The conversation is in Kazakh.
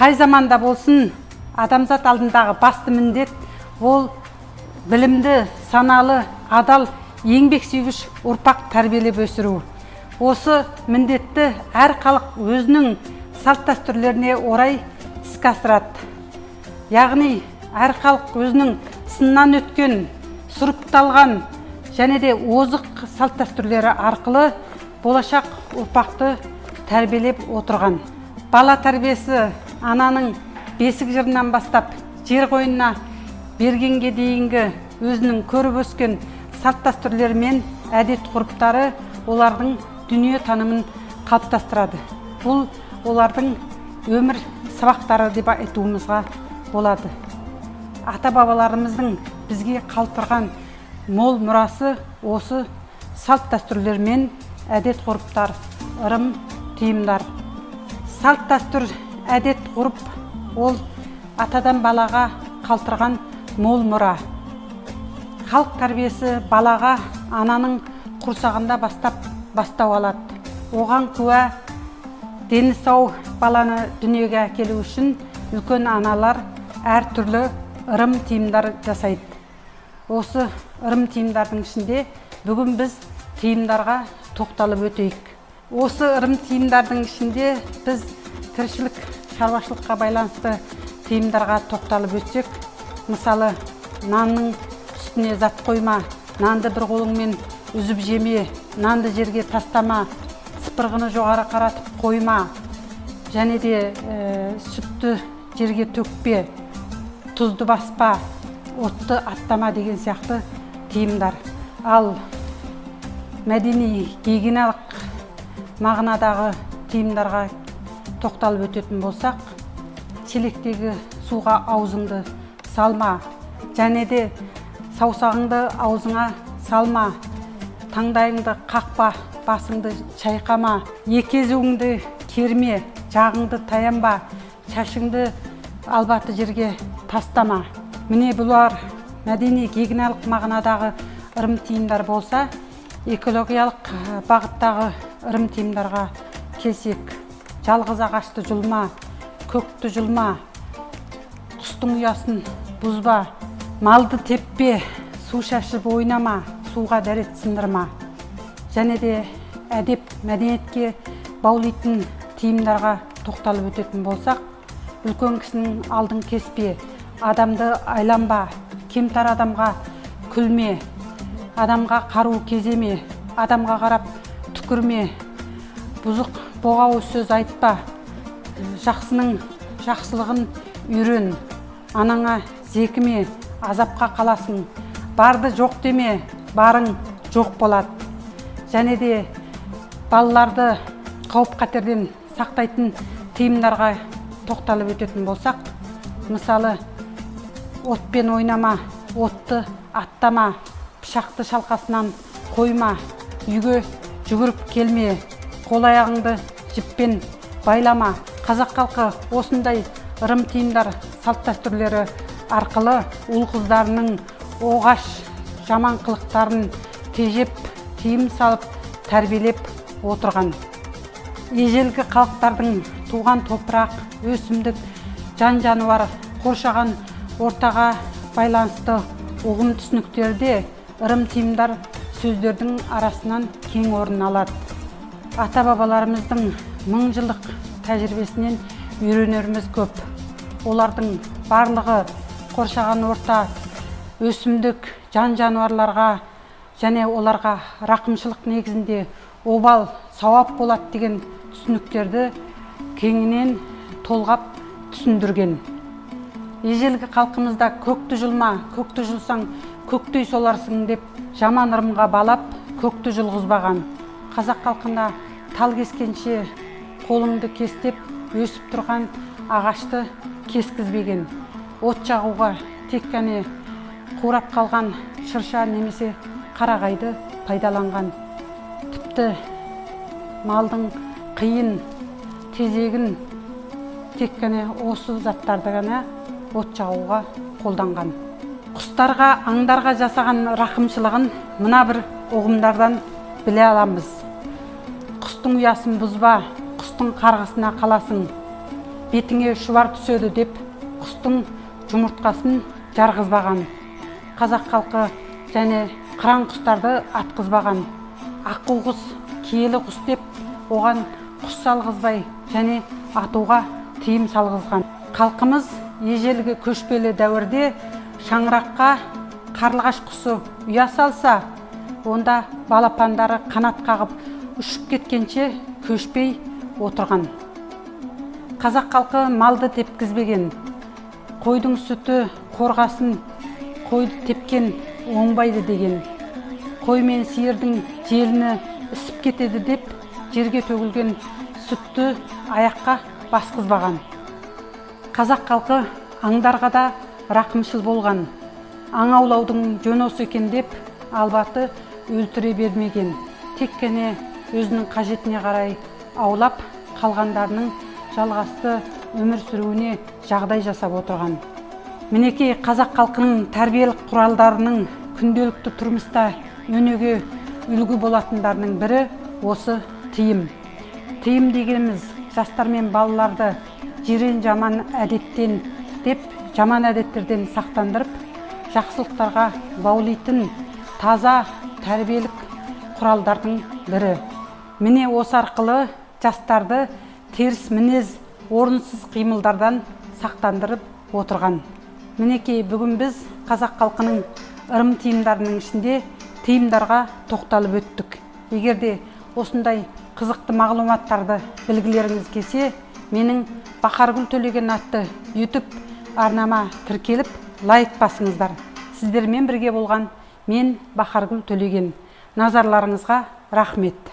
Қай заманда болсын, адамзат алдындағы басты міндет ол білімді, саналы, адал, еңбексүйгіш ұрпақ тәрбиелеп өсіру. Осы міндетті әр халық өзінің салт-дәстүрлеріне орай іске асырады. Яғни әр халық өзінің сыннан өткен, сұрыпталған және де озық салт-дәстүрлері арқылы болашақ ұрпақты тәрбиелеп отырған. Бала тәрбиесі ананың бесік жырынан бастап жер қойнына бергенге дейінгі өзінің көріп өскен салт-дәстүрлері мен әдет-ғұрыптары олардың дүние танымын қалыптастырады. Бұл олардың өмір сабақтары деп айтуымызға болады. Ата-бабаларымыздың бізге қалдырған мол мұрасы осы салт-дәстүрлер мен әдет-ғұрыптар, ырым-тыйымдар. Салт-дәстүр, әдет-ғұрып ол атадан балаға қалдырған мол мұра. Халық тәрбиесі балаға ананың құрсағында бастау алады. Оған куә дені сау баланы дүниеге әкелу үшін үлкен аналар әртүрлі ырым-тыйымдар жасайды. Осы ырым-тыйымдардың ішінде бүгін біз тыйымдарға тоқталып өтейік. Осы ырым-тыйымдардың ішінде біз тіршілік, шаруашылыққа байланысты тыйымдарға тоқталып өтсек, мысалы, нанның үстіне зат қойма, нанды бір қолыңмен үзіп жеме, нанды жерге тастама, сыпырғыны жоғары қаратып қойма, және де сүтті жерге төкпе, тұзды баспа, отты аттама деген сияқты тыйымдар. Ал мәдени, гигиеналық мағынадағы тыйымдарға тоқталып өтетін болсақ, шелектегі суға аузыңды салма, және де саусағыңды аузыңа салма, таңдайыңды қақпа, басыңды шайқама, екі езуіңді керме, жағыңды таянба, шашыңды албаты жерге тастама. Міне бұлар мәдени гигиеналық мағынадағы ырым-тыйымдар болса, экологиялық бағыттағы ырым-тыйымдарға келсек, жалғыз ағашты жұлма, көкті жұлма, құстың ұясын бұзба, малды теппе, су шашып ойнама, суға дәрет сындырма. Және де әдеп, мәдениетке баулайтын тыйымдарға тоқталып өтетін болсақ, үлкен кісінің алдын кеспе, адамды айланба, кемтар адамға күлме, адамға қару кеземе, адамға қарап түкірме, бұзық боғау сөз айтпа, жақсының жақсылығын үйрен, анаңа зекіме, азапқа қаласың, барды жоқ деме, барың жоқ болады. Және де балаларды қауіп-қатерден сақтайтын тыйымдарға тоқталып өтетін болсақ, мысалы, отпен ойнама, отты аттама, пышақты шалқасынан қойма, үйге жүгіріп келме, қол-аяғыңды жіппен байлама. Қазақ халқы осындай ырым-тыйымдар, салт-дәстүрлері арқылы ұл-қыздарының оғаш жаман қылықтарын тежеп, тыйым салып, тәрбиелеп отырған. Ежелгі халықтардың туған топырақ, өсімдік, жан-жануар, қоршаған ортаға байланысты ұғым түсініктерде ырым-тыйымдар сөздердің арасынан кең орын алады. Ата-бабаларымыздың мың жылдық тәжірибесінен үйренеріміз көп. Олардың барлығы қоршаған орта, өсімдік, жан-жануарларға және оларға рақымшылық негізінде обал, сауап болады деген түсініктерді кеңінен толғап түсіндірген. Ежелгі халқымызда көкті жұлма, көкті жұлсаң, көктей соларсың деп жаман ырымға балап, көкті жұлғызбаған. Қазақ халқында тал кескенше қолыңды кестеп, өсіп тұрған ағашты кескізбеген. От жағуға тек қана қурап қалған шырша немесе қарағайды пайдаланған. Тіпті малдың қиын, тезегін тек қана осы заттарды ғана от жағуға қолданған. Құстарға, аңдарға жасаған рақымшылығын мына бір ұғымдардан біле аламыз. Құстың ұясын бұзба, құстың қарғысына қаласың. бетіңе шұбар түседі деп құстың жұмыртқасын жарғызбаған. Қазақ халқы және қыран құстарды атқызбаған. Аққу құс, киелі құс деп оған құс салғызбай және атуға тыйым салғызған. Халқымыз ежелгі көшпелі дәуірде шаңыраққа қарлығаш құсы ұя салса, онда балапандары қанат қағып ұшып кеткенше көшпей отырған. Қазақ халқы малды тепкізбеген. Қойдың сүті қорғасын, қойды тепкен оңбайды деген. Қой мен сиырдың желіні ісіп кетеді деп жерге төгілген сүтті аяққа басқызбаған. Қазақ халқы аңдарға да рақымшыл болған. Аң аулаудың жөн осы екен деп албаты өлтіре бермеген. Тек қана өзінің қажетіне қарай аулап, қалғандарының жалғасты өмір сүруіне жағдай жасап отырған. Мінекей қазақ халқының тәрбиелік құралдарының күнделікті тұрмыста өнеге үлгі болатындарының бірі осы тыйым. Тыйым дегеніміз жастар мен балаларды жирен жаман әдеттен деп жаман әдеттерден сақтандырып, жақсылықтарға баулитын таза тәрбиелік құралдардың бірі. Міне осы арқылы жастарды теріс мінез, орынсыз қимылдардан сақтандырып отырған. Мінекей бүгін біз қазақ халқының ырым тыйымдарының ішінде тыйымдарға тоқталып өттік. Егерде осындай қызықты мағлұматтарды білгілеріңіз келсе, менің Бахаргүл Төлеген атты YouTube арнама тіркеліп, лайк басыңыздар. Сіздермен бірге болған мен Бахаргүл Төлеген. Назарларыңызға рахмет.